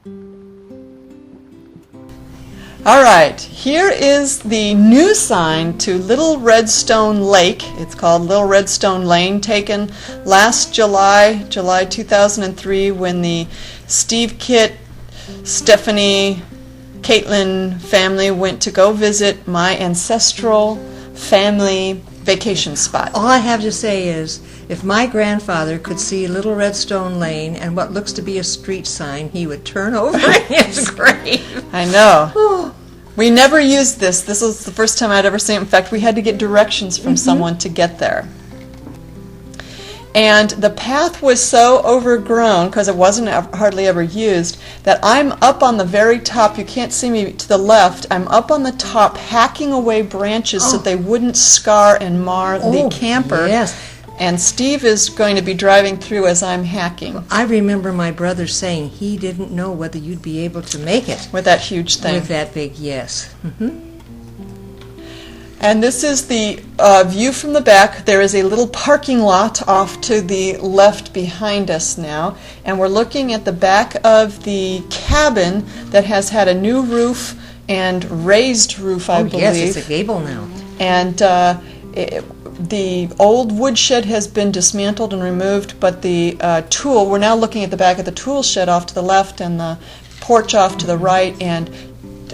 All right, here is the new sign to Little Redstone Lake. It's called Little Redstone Lane, taken last July 2003, when the Steve, Kitt, Stephanie, Caitlin family went to go visit my ancestral family vacation spot. All I have to say is, if my grandfather could see Little Redstone Lane and what looks to be a street sign, he would turn over in his grave. I know. We never used this. This was the first time I'd ever seen it. In fact, we had to get directions from someone to get there. And the path was so overgrown, because it wasn't hardly ever used, that I'm up on the very top. You can't see me to the left. I'm up on the top hacking away branches so they wouldn't scar and mar the camper. Yes. And Steve is going to be driving through as I'm hacking. I remember my brother saying he didn't know whether you'd be able to make it. With that huge thing. With that big, yes. And this is the view from the back. There is a little parking lot off to the left behind us now. And we're looking at the back of the cabin that has had a new roof and raised roof, I believe. Yes, it's a gable now. And the old woodshed has been dismantled and removed, but the we're now looking at the back of the tool shed off to the left and the porch off to the right, and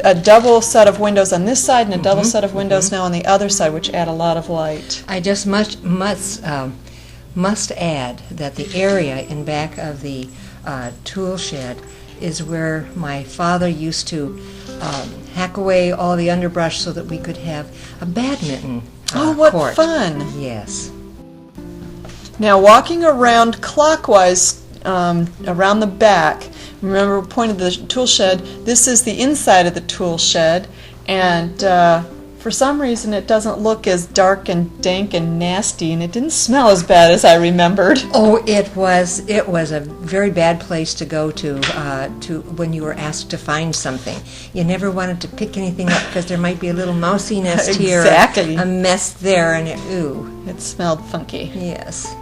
a double set of windows on this side and a double set of windows now on the other side, which add a lot of light. I just must add that the area in back of the tool shed is where my father used to hack away all the underbrush so that we could have a badminton what court. Fun! Yes. Now, walking around clockwise around the back, remember we pointed the tool shed, this is the inside of the tool shed, and for some reason it doesn't look as dark and dank and nasty, and it didn't smell as bad as I remembered. Oh, it was a very bad place to go to when you were asked to find something. You never wanted to pick anything up because there might be a little mousy nest here, Exactly. a mess there, and It smelled funky. Yes.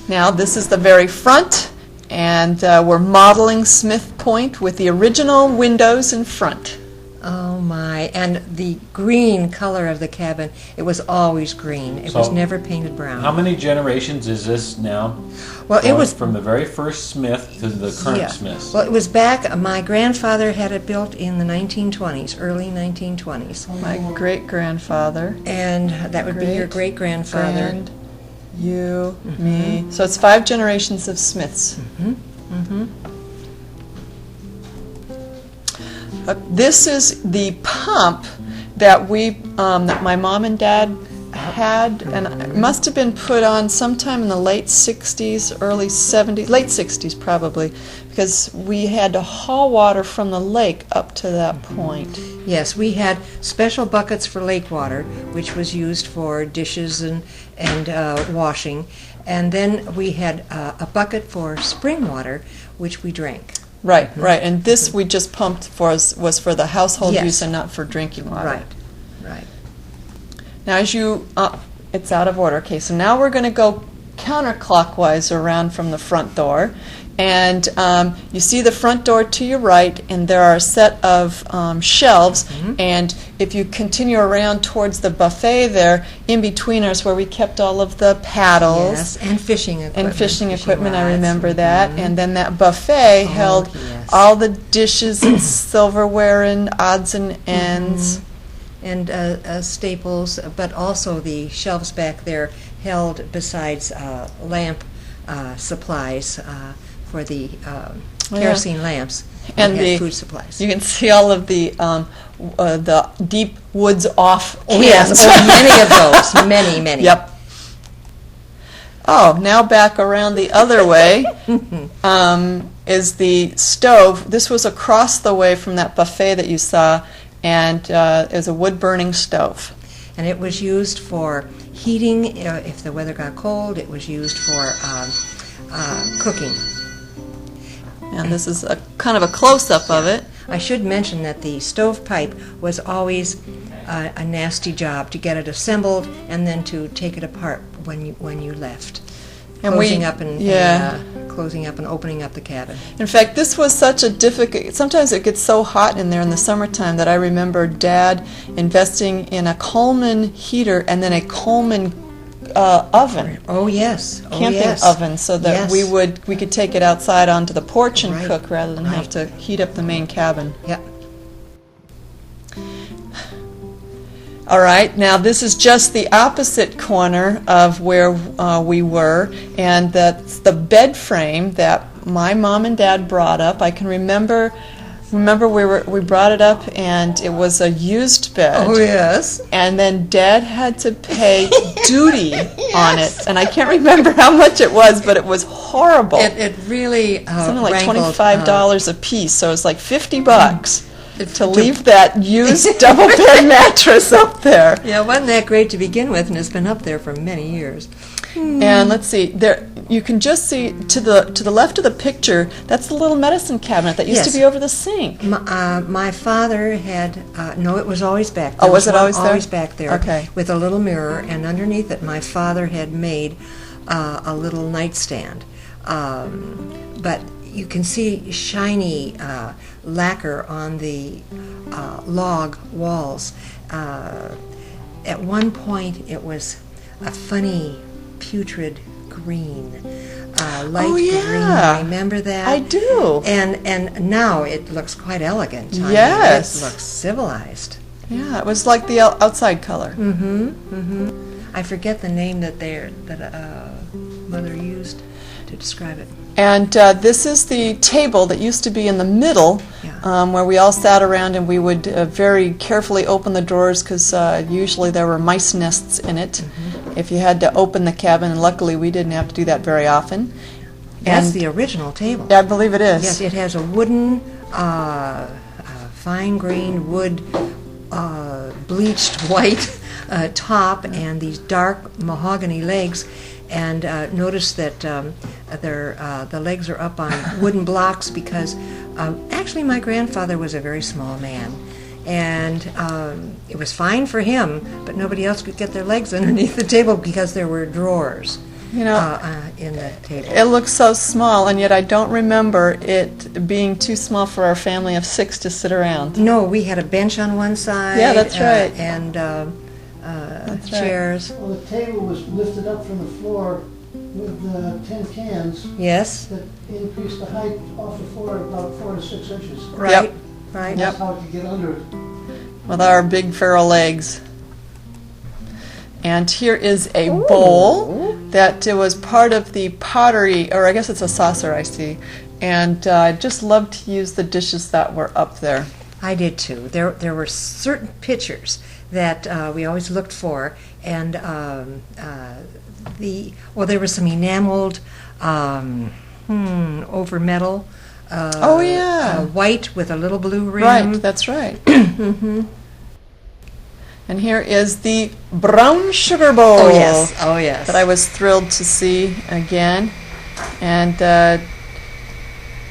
Now, this is the very front, and we're modeling Smith Point with the original windows in front. Oh my, and the green color of the cabin, it was always green. It was never painted brown. How many generations is this now? Well, it was from the very first Smith to the current Smiths. Well, it was back, my grandfather had it built in the 1920s, early 1920s. My great-grandfather. And that would be your great-grandfather. You, me. So it's 5 generations of Smiths. This is the pump that that my mom and dad had, and it must have been put on sometime in the late 60s, early 70s, late 60s probably, because we had to haul water from the lake up to that point. Yes, we had special buckets for lake water, which was used for dishes and washing, and then we had a bucket for spring water, which we drank. Right, right, and this we just pumped was for the household use and not for drinking water. Right, right. Now, as it's out of order. Okay, so now we're going to go counterclockwise around from the front door, and you see the front door to your right, and there are a set of shelves, and if you continue around towards the buffet there, in between us where we kept all of the paddles. Yes, and fishing equipment. And fishing equipment, I remember that. And then that buffet held all the dishes and silverware and odds and ends. And staples, but also the shelves back there held, besides lamp supplies for the kerosene lamps, and the food supplies. You can see all of the deep woods off cans. Yes, many of those, many. Yep. Oh, now back around the other way is the stove. This was across the way from that buffet that you saw, and is a wood-burning stove. And it was used for heating if the weather got cold. It was used for cooking. And this is a kind of a close-up of it. I should mention that the stovepipe was always a nasty job to get it assembled and then to take it apart when you left. And closing up and closing up and opening up the cabin. In fact, this was such a difficult, sometimes it gets so hot in there in the summertime that I remember Dad investing in a Coleman heater and then a Coleman oven. Oh yes, Camping oven, so that we could take it outside onto the porch and Right. cook rather than have to heat up the main cabin. Yeah. All right, now this is just the opposite corner of where we were, and that's the bed frame that my mom and Dad brought up. I can remember we brought it up, and it was a used bed. Oh yes. And then Dad had to pay duty on it, and I can't remember how much it was, but it was horrible. It really Something like rankled, $25 a piece, so it's like $50 to to- leave that used double bed mattress up there. Yeah, it wasn't that great to begin with, and it's been up there for many years. And let's see, there you can just see to the left of the picture. That's the little medicine cabinet that used to Yes. be over the sink. My father had no, it was always back. Oh, There was it one always there? Always back there. Okay. With a little mirror, and underneath it, my father had made a little nightstand. But you can see shiny lacquer on the log walls. At one point, it was a funny, putrid green, light Oh, yeah. green. Remember that? I do. And now it looks quite elegant. I mean, Yes. it looks civilized. Yeah, it was like the outside color. I forget the name that Mother used to describe it. And this is the table that used to be in the middle, Yeah. where we all sat around and we would very carefully open the drawers because usually there were mice nests in it if you had to open the cabin, and luckily we didn't have to do that very often. That's And- the original table. Yeah, I believe it is. Yes, it has a wooden, fine-grained wood, bleached white top and these dark mahogany legs. And notice that the legs are up on wooden blocks because actually my grandfather was a very small man. And it was fine for him, but nobody else could get their legs underneath the table because there were drawers You know, in the table. it looks so small, and yet I don't remember it being too small for our family of 6 to sit around. No, we had a bench on one side. Yeah, that's right. And right. chairs. Well, the table was lifted up from the floor with 10 cans Yes, that increased the height off the floor about 4 to 6 inches. right, Yep. right. That's how it could get under it. With our big feral legs. And here is a bowl that was part of the pottery, or I guess it's a saucer I see. And I just love to use the dishes that were up there. I did too. There were certain pictures that we always looked for, and there was some enameled over metal. Oh, yeah. White with a little blue rim. Right, that's right. And here is the brown sugar bowl. Oh yes, oh yes. That I was thrilled to see again. And there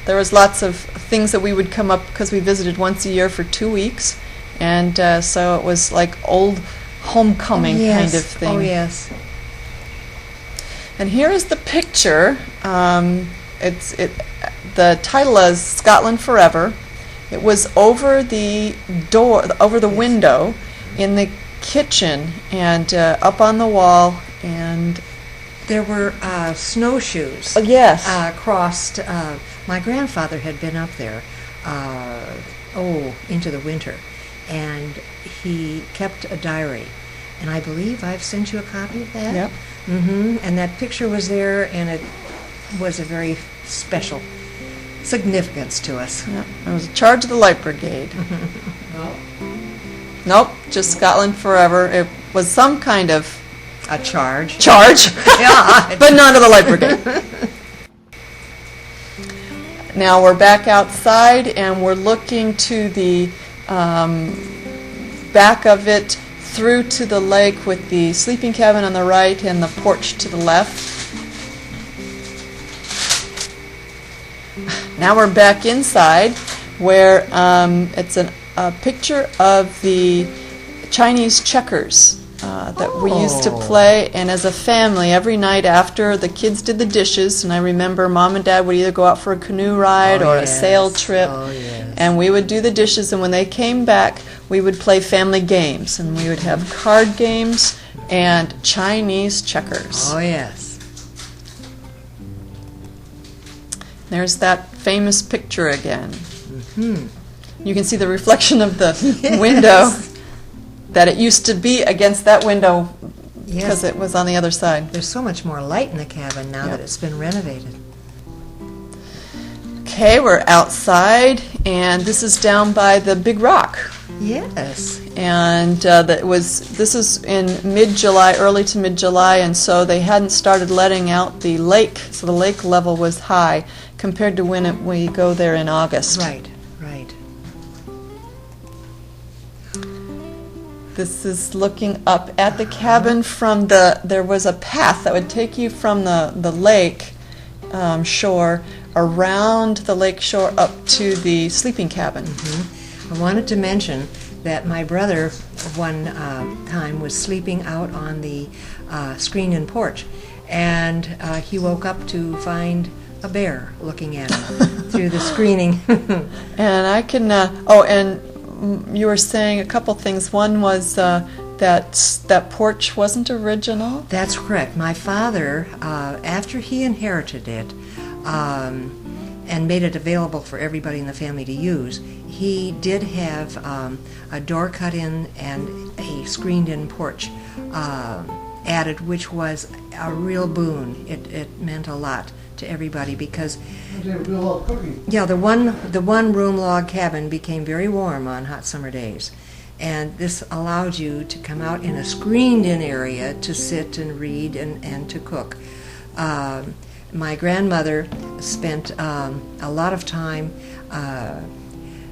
was lots of things that we would come up because we visited once a year for 2 weeks. And so it was like old homecoming kind of thing. Oh yes. And here is the picture. The title is Scotland Forever. It was over the door, over the window in the kitchen, and up on the wall. And There were snowshoes. yes, Crossed. My grandfather had been up there, into the winter, and he kept a diary. And I believe I've sent you a copy of that. Yep. And that picture was there, and it was a very special significance to us. yeah, it was a charge of the Light Brigade. Well, Nope, just Scotland Forever. It was some kind of A charge. charge, Yeah. but not of the Light Brigade. Now we're back outside, and we're looking to the back of it through to the lake with the sleeping cabin on the right and the porch to the left. Now we're back inside, where it's a picture of the Chinese checkers. that we used to play, and as a family, every night after the kids did the dishes, and I remember Mom and Dad would either go out for a canoe ride or a sail trip, and we would do the dishes, and when they came back, we would play family games, and we would have card games and Chinese checkers. Oh, yes. There's that famous picture again. Mm-hmm. You can see the reflection of the window, that it used to be against that window because it was on the other side. There's so much more light in the cabin now that it's been renovated. Okay, we're outside, and this is down by the big rock. Yes. And this is in mid-July, early to mid-July, and so they hadn't started letting out the lake, so the lake level was high compared to when we go there in August. Right. This is looking up at the cabin from there was a path that would take you from the lake shore, around the lake shore up to the sleeping cabin. Mm-hmm. I wanted to mention that my brother one time was sleeping out on the screened-in porch, and he woke up to find a bear looking at him through the screening. And I can, and you were saying a couple things. One was that porch wasn't original. That's correct. My father, after he inherited it and made it available for everybody in the family to use, he did have a door cut in and a screened-in porch added, which was a real boon. It meant a lot to everybody because the one room log cabin became very warm on hot summer days, and this allowed you to come out in a screened-in area to sit and read and to cook. My grandmother spent a lot of time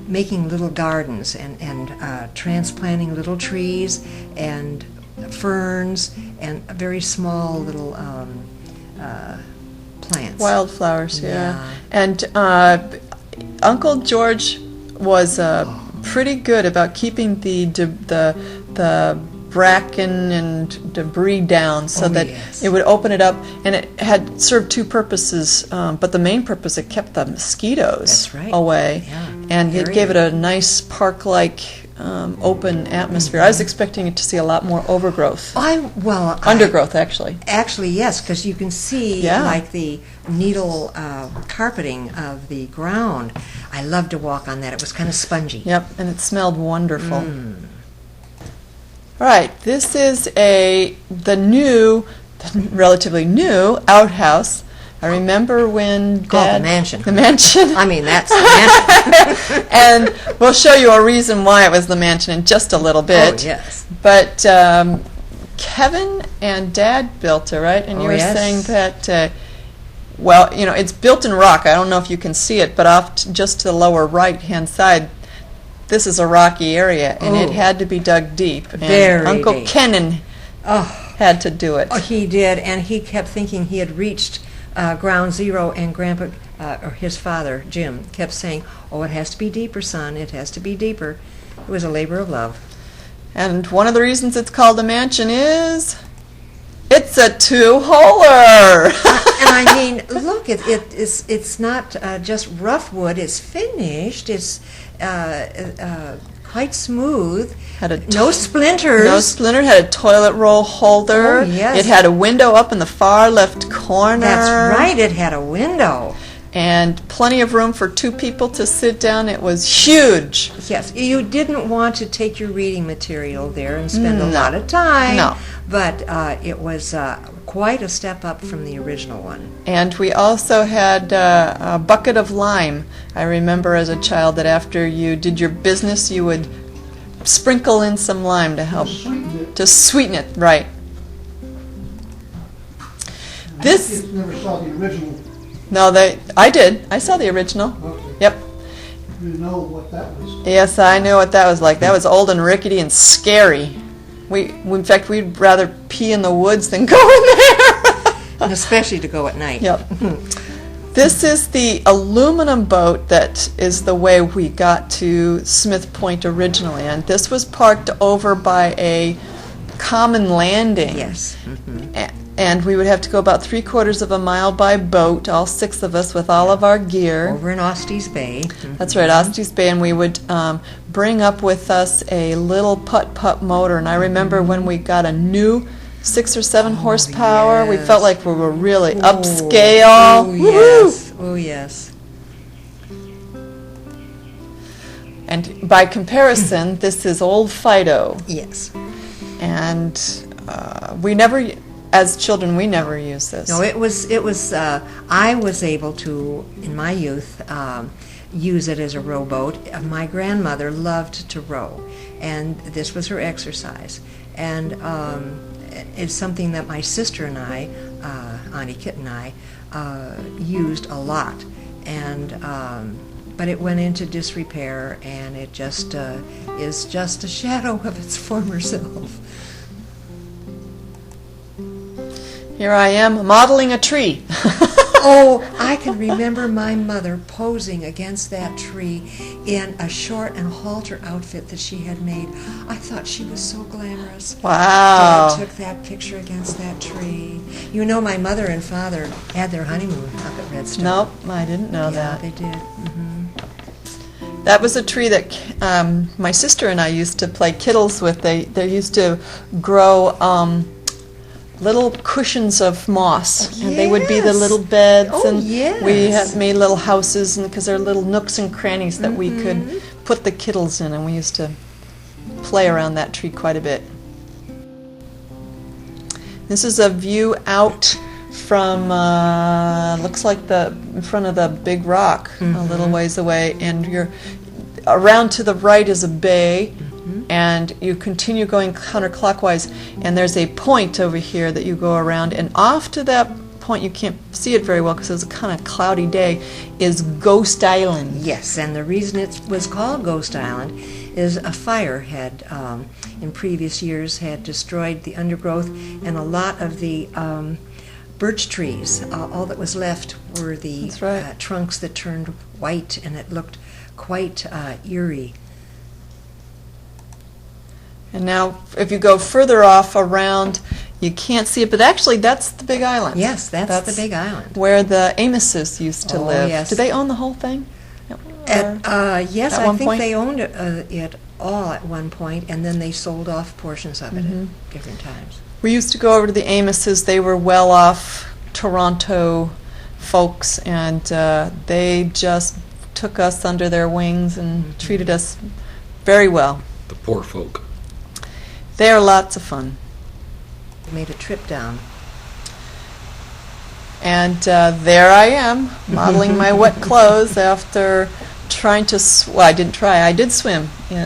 making little gardens and transplanting little trees and ferns and very small little plants. Wildflowers, yeah. And Uncle George was pretty good about keeping the bracken and debris down so that it would open it up, and it had served two purposes, but the main purpose, it kept the mosquitoes away, and it gave it a nice park-like open atmosphere. I was expecting to see a lot more overgrowth. Undergrowth, actually. Actually, yes, because you can see like the needle carpeting of the ground. I loved to walk on that. It was kind of spongy. Yep, and it smelled wonderful. All right, this is the relatively new outhouse. I remember when Dad... the mansion. The mansion. I mean, that's the mansion. And we'll show you a reason why it was the mansion in just a little bit. Oh, yes. But Kevin and Dad built it, right? And you were saying that, it's built in rock. I don't know if you can see it, but off just to the lower right-hand side, this is a rocky area, and it had to be dug deep. And Very Uncle deep. Kennan had to do it. Oh, he did, and he kept thinking he had reached ground zero, and Grandpa, or his father, Jim, kept saying, "Oh, it has to be deeper, son. It has to be deeper." It was a labor of love. And one of the reasons it's called a mansion is it's a two-holer. And I mean, look, it's not just rough wood. It's finished. It's quite smooth. No splinters. No splinter. Had a toilet roll holder. Oh, yes. It had a window up in the far left corner. That's right. It had a window. And plenty of room for two people to sit down. It was huge. Yes. You didn't want to take your reading material there and spend a lot of time. No. But it was quite a step up from the original one. And we also had a bucket of lime. I remember as a child that after you did your business, you would sprinkle in some lime to help to sweeten it, right? This never saw the original. No, I did. I saw the original. Okay. Yep. You know what that was. Yes, I knew what that was like. That was old and rickety and scary. In fact, we'd rather pee in the woods than go in there. And especially to go at night. Yep. This is the aluminum boat that is the way we got to Smith Point originally, and this was parked over by a common landing. Yes. And we would have to go about 3/4 of a mile by boat, all 6 of us with all of our gear. Over in Osties Bay. That's right, Osties Bay, and we would bring up with us a little putt-putt motor. And I remember when we got a new 6 or 7 horsepower, we felt like we were really upscale. Oh, yes. Oh, yes. And by comparison, this is old Fido. Yes. And we never, as children, we never used this. No, it was. I was able to, in my youth, use it as a rowboat. My grandmother loved to row, and this was her exercise. And it's something that my sister and I, Auntie Kitt and I, used a lot. And but it went into disrepair, and it just is just a shadow of its former self. Here I am modeling a tree. Oh, I can remember my mother posing against that tree in a short and halter outfit that she had made. I thought she was so glamorous. Wow. I took that picture against that tree. You know, my mother and father had their honeymoon up at Redstone. Nope, I didn't know Yeah, that. they did. That was a tree that my sister and I used to play kittles with. They used to grow little cushions of moss, and they would be the little beds, and we had made little houses, and because there are little nooks and crannies that we could put the kittles in, and we used to play around that tree quite a bit. This is a view out from looks like the in front of the big rock a little ways away, and you're around to the right is a bay. And you continue going counterclockwise, and there's a point over here that you go around, and off to that point, you can't see it very well because it was a kind of cloudy day, is Ghost Island. Yes, and the reason it was called Ghost Island is a fire had, in previous years, had destroyed the undergrowth, and a lot of the birch trees, all that was left were the trunks that turned white, and it looked quite eerie. And now, if you go further off around, you can't see it, but actually that's the Big Island. Yes, that's the Big Island. Where the Amoses used to live. Yes. Did they own the whole thing? Yes, at I one think point? they owned it all at one point, and then they sold off portions of it at different times. We used to go over to the Amoses. They were well-off Toronto folks, and they just took us under their wings and treated us very well. The poor folk. They're lots of fun. We made a trip down. And there I am, modeling my wet clothes after trying to, well, I didn't try, I did swim in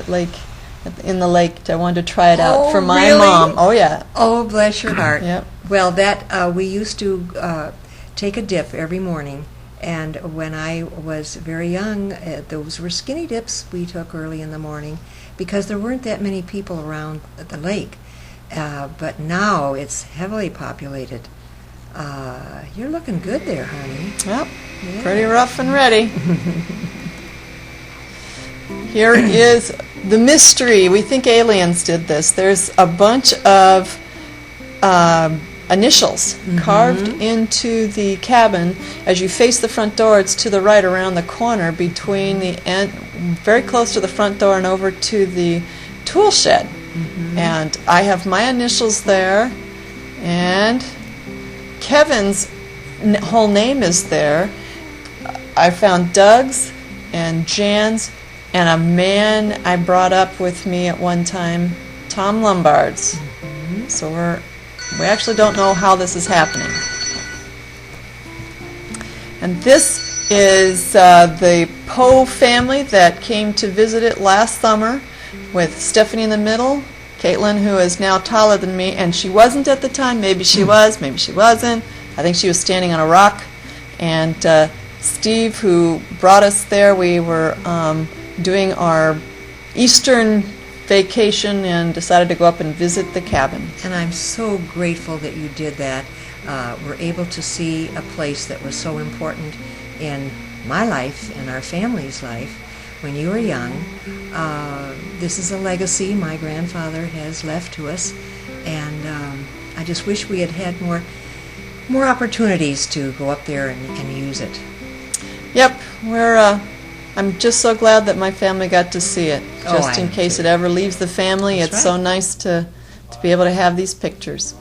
the lake. I wanted to try it out for my mom. Oh, yeah. Oh, bless your heart. Yep. Well, that we used to take a dip every morning, and when I was very young, those were skinny dips we took early in the morning because there weren't that many people around the lake. But now it's heavily populated. You're looking good there, honey. Yep, pretty rough and ready. Here is the mystery. We think aliens did this. There's a bunch of initials carved into the cabin. As you face the front door, it's to the right around the corner between the end, very close to the front door and over to the tool shed. And I have my initials there, and Kevin's whole name is there. I found Doug's and Jan's and a man I brought up with me at one time, Tom Lombard's. So we actually don't know how this is happening. And this is the Poe family that came to visit it last summer, with Stephanie in the middle, Caitlin, who is now taller than me, and she wasn't at the time. Maybe she was, maybe she wasn't. I think she was standing on a rock. And Steve, who brought us there, we were doing our Eastern vacation and decided to go up and visit the cabin. And I'm so grateful that you did that. We're able to see a place that was so important in my life and our family's life when you were young. This is a legacy my grandfather has left to us, I just wish we had had more opportunities to go up there and use it. Yep, I'm just so glad that my family got to see it. Oh, Just I in am case too. it ever leaves the family, That's it's so right. nice to be able to have these pictures.